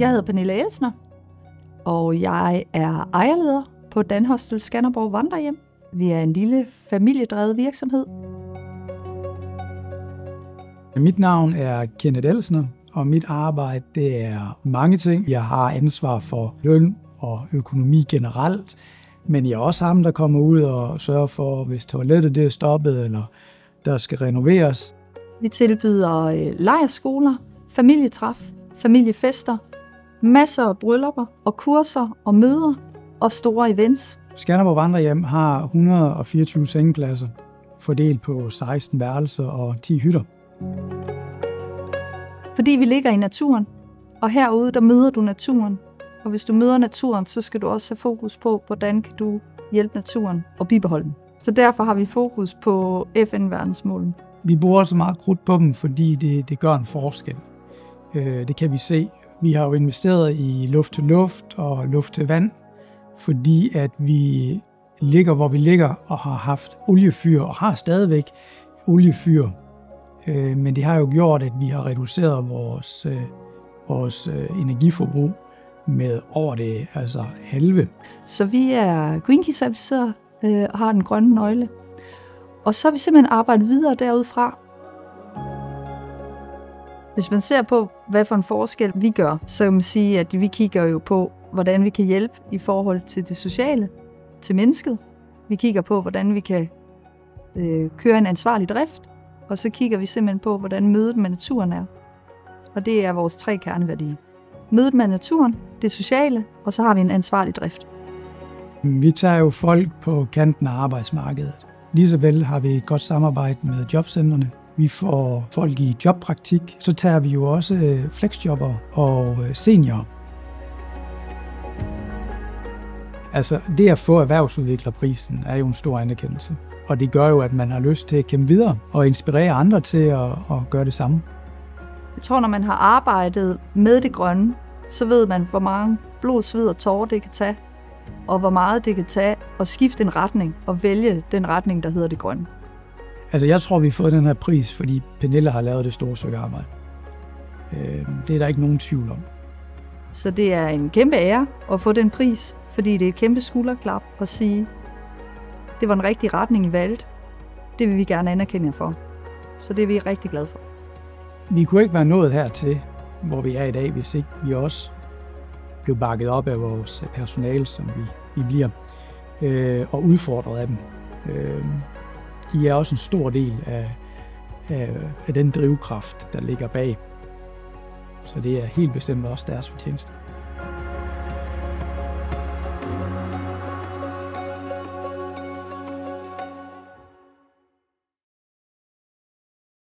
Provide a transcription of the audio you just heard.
Jeg hedder Pernille Elsner, og jeg er ejerleder på Danhostel Skanderborg Vandrehjem. Vi er en lille familiedrevet virksomhed. Mit navn er Kenneth Elsner, og mit arbejde det er mange ting. Jeg har ansvar for løn og økonomi generelt, men jeg er også ham, der kommer ud og sørger for, hvis toilettet det er stoppet, eller der skal renoveres. Vi tilbyder lejrskoler, familietræf, familiefester, masser af bryllupper og kurser og møder og store events. Skanderborg Vandrehjem har 124 sengepladser, fordelt på 16 værelser og 10 hytter. Fordi vi ligger i naturen, og herude der møder du naturen. Og hvis du møder naturen, så skal du også have fokus på, hvordan kan du hjælpe naturen og bibeholde den. Så derfor har vi fokus på FN-verdensmålene. Vi bruger så meget krudt på dem, fordi det gør en forskel. Det kan vi se. Vi har jo investeret i luft til luft og luft til vand, fordi at vi ligger, hvor vi ligger, og har haft oliefyr og har stadigvæk oliefyr. Men det har jo gjort, at vi har reduceret vores energiforbrug med over det halve. Så vi er Greenkey-certificeret og har den grønne nøgle. Og så har vi simpelthen arbejdet videre derudfra. Hvis man ser på, hvad for en forskel vi gør, så kan man sige, at vi kigger jo på, hvordan vi kan hjælpe i forhold til det sociale, til mennesket. Vi kigger på, hvordan vi kan køre en ansvarlig drift, og så kigger vi simpelthen på, hvordan mødet med naturen er. Og det er vores 3 kerneværdier. Mødet med naturen, det sociale, og så har vi en ansvarlig drift. Vi tager jo folk på kanten af arbejdsmarkedet. Lige så vel har vi et godt samarbejde med jobcentrene. Vi får folk i jobpraktik. Så tager vi jo også flexjobber og seniorer. Altså det at få erhvervsudviklerprisen er jo en stor anerkendelse. Og det gør jo, at man har lyst til at kæmpe videre og inspirere andre til at gøre det samme. Jeg tror, når man har arbejdet med det grønne, så ved man, hvor mange blod, sved og tårer det kan tage, og hvor meget det kan tage at skifte en retning og vælge den retning, der hedder det grønne. Altså jeg tror, vi har fået den her pris, fordi Pernille har lavet det store stykke arbejde. Det er der ikke nogen tvivl om. Så det er en kæmpe ære at få den pris, fordi det er et kæmpe skulderklap at sige, det var en rigtig retning, I valgte. Det vil vi gerne anerkende jer for. Så det er vi rigtig glade for. Vi kunne ikke være nået hertil, hvor vi er i dag, hvis ikke vi også blev bakket op af vores personale, som vi bliver, og udfordret af dem. De er også en stor del af den drivkraft, der ligger bag. Så det er helt bestemt også deres fortjeneste.